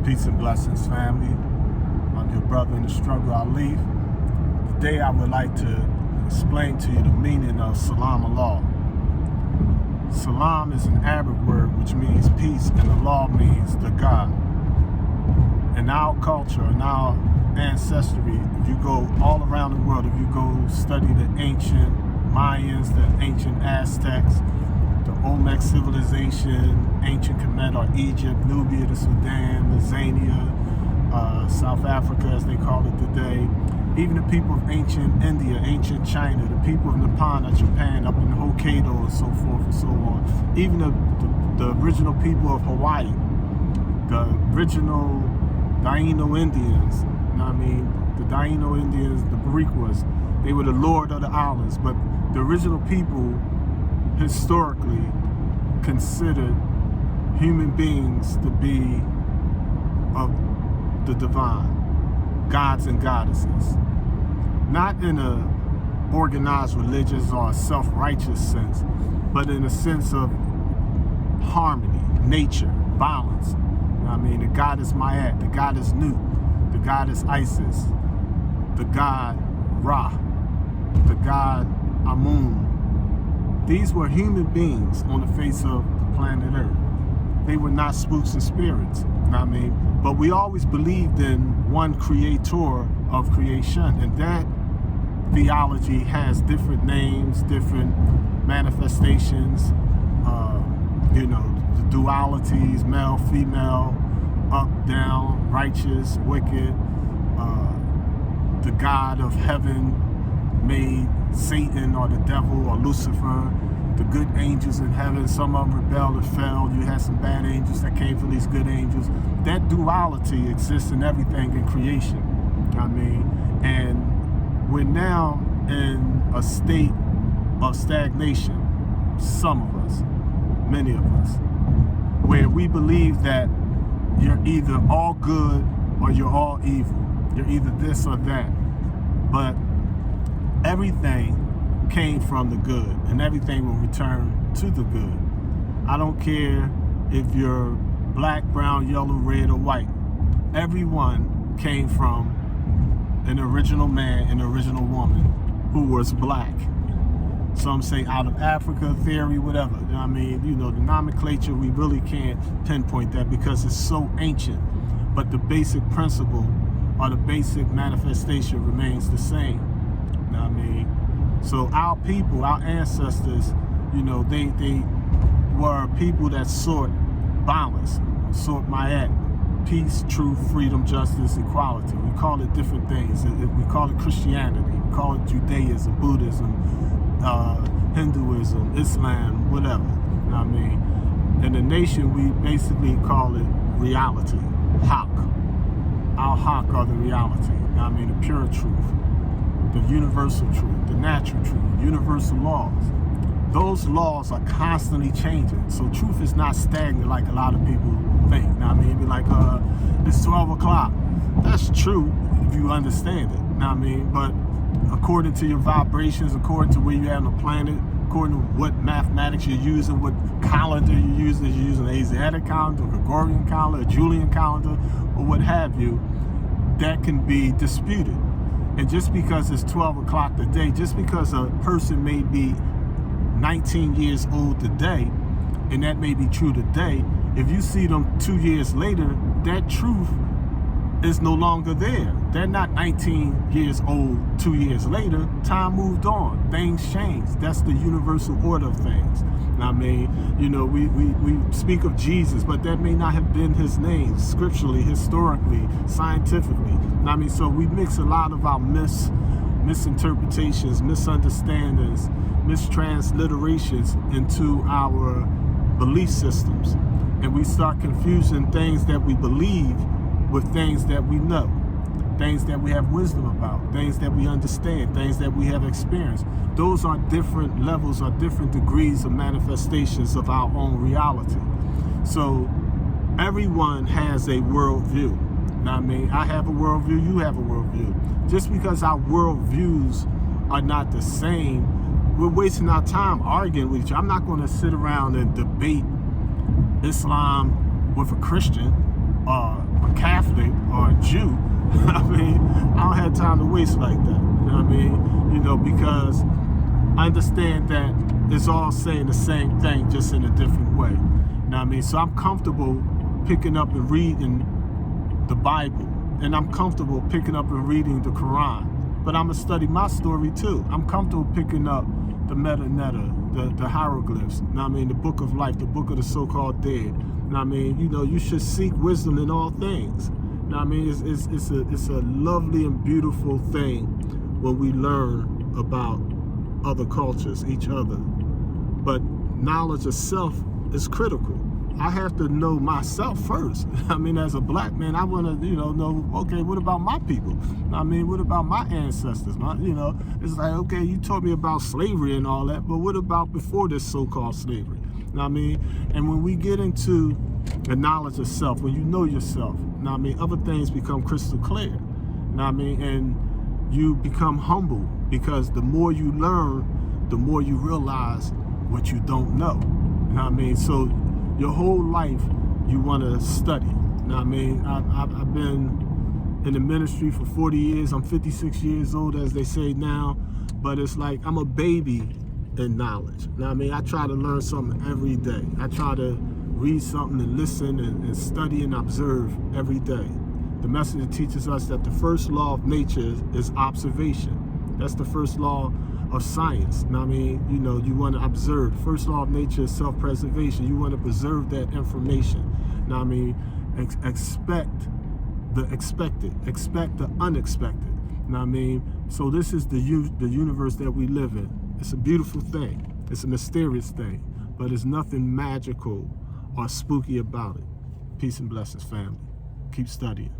Peace and blessings, family. I'm your brother in the struggle, Ali. Today I would like to explain to you the meaning of Salaam Allah. Salaam is an Arabic word which means peace, and Allah means the God. In our culture, in our ancestry, if you go all around the world, if you go study the ancient Mayans, the ancient Aztecs, the Olmec civilization, ancient Kemet or Egypt, Nubia, the Sudan, the Zania, South Africa as they call it today, even the people of ancient India, ancient China, the people of Nepal, Japan, up in Hokkaido and so forth and so on, even the original people of Hawaii, the original Taino Indians, you know what I mean? The Taino Indians, the Boricuas, they were the lord of the islands, but the original people historically considered human beings to be of the divine, gods and goddesses. Not in a organized religious or self-righteous sense, but in a sense of harmony, nature, balance. You know what I mean? The goddess Ma'at, the goddess Nut, the goddess Isis, the god Ra, the god Amun. These were human beings on the face of the planet Earth. They were not spooks and spirits, you know what I mean? But we always believed in one creator of creation, and that theology has different names, different manifestations, you know, the dualities, male, female, up, down, righteous, wicked, the God of heaven made Satan or the devil or Lucifer, the good angels in heaven. Some of them rebelled and fell. You had some bad angels that came from these good angels. That duality exists in everything in creation. You know what I mean? And we're now in a state of stagnation, some of us, many of us, where we believe that you're either all good or you're all evil. You're either this or that. But everything came from the good, and everything will return to the good. I don't care if you're black, brown, yellow, red, or white. Everyone came from an original man and original woman who was black. Some say out of Africa theory, whatever. You know what I mean? You know, the nomenclature, we really can't pinpoint that because it's so ancient. But the basic principle or the basic manifestation remains the same. You know what I mean? So our people, our ancestors, you know, they were people that sought balance, sought Ma'at, peace, truth, freedom, justice, equality. We call it different things. We call it Christianity. We call it Judaism, Buddhism, Hinduism, Islam, whatever. You know what I mean? In the nation, we basically call it reality, Haq. Our Haq are the reality. You know what I mean? The pure truth, the universal truth, the natural truth, universal laws. Those laws are constantly changing. So truth is not stagnant like a lot of people think. You know what I mean? It'd be like, it's 12 o'clock. That's true if you understand it. You know what I mean? But according to your vibrations, according to where you're at on the planet, according to what mathematics you're using, what calendar you're using an Asiatic calendar, a Gregorian calendar, a Julian calendar, or what have you, that can be disputed. And just because it's 12 o'clock today, just because a person may be 19 years old today, and that may be true today, if you see them 2 years later, that truth is no longer there. They're not 19 years old 2 years later. Time moved on. Things changed. That's the universal order of things. I mean, you know, we speak of Jesus, but that may not have been his name scripturally, historically, scientifically. I mean, so we mix a lot of our misinterpretations, misunderstandings, mistransliterations into our belief systems. And we start confusing things that we believe with things that we know, things that we have wisdom about, things that we understand, things that we have experienced. Those are different levels or different degrees of manifestations of our own reality. So everyone has a worldview. Now, I mean, I have a worldview, you have a worldview. Just because our worldviews are not the same, we're wasting our time arguing with each other. I'm not going to sit around and debate Islam with a Christian, a Catholic or a Jew. I mean, I don't have time to waste like that. You know what I mean? You know, because I understand that it's all saying the same thing, just in a different way. You know what I mean? So I'm comfortable picking up and reading the Bible, and I'm comfortable picking up and reading the Quran. But I'm gonna study my story too. I'm comfortable picking up the metanoia, the hieroglyphs. You know what I mean? The book of life, the book of the so-called dead. You know what I mean? You know, you should seek wisdom in all things. You know what I mean? It's a lovely and beautiful thing when we learn about other cultures, each other. But knowledge of self is critical. I have to know myself first. I mean, as a black man, I want to, know, okay, what about my people? I mean, what about my ancestors? It's like, okay, you told me about slavery and all that, but what about before this so-called slavery? You know what I mean? And when we get into the knowledge of self, when you know yourself, you know what I mean, other things become crystal clear. You know what I mean? And you become humble, because the more you learn, the more you realize what you don't know. You know what I mean? So your whole life, you want to study. You know what I mean? I've been in the ministry for 40 years. I'm 56 years old, as they say now. But it's like I'm a baby in knowledge. You know what I mean? I try to learn something every day. I try to read something and listen and study and observe every day. The message teaches us that the first law of nature is observation. That's the first law of science. You know what I mean? You want to observe. First law of nature is self-preservation. You want to preserve that information. You know what I mean? Expect the expected. Expect the unexpected. You know what I mean? So this is the universe that we live in. It's a beautiful thing. It's a mysterious thing. But there's nothing magical or spooky about it. Peace and blessings, family. Keep studying.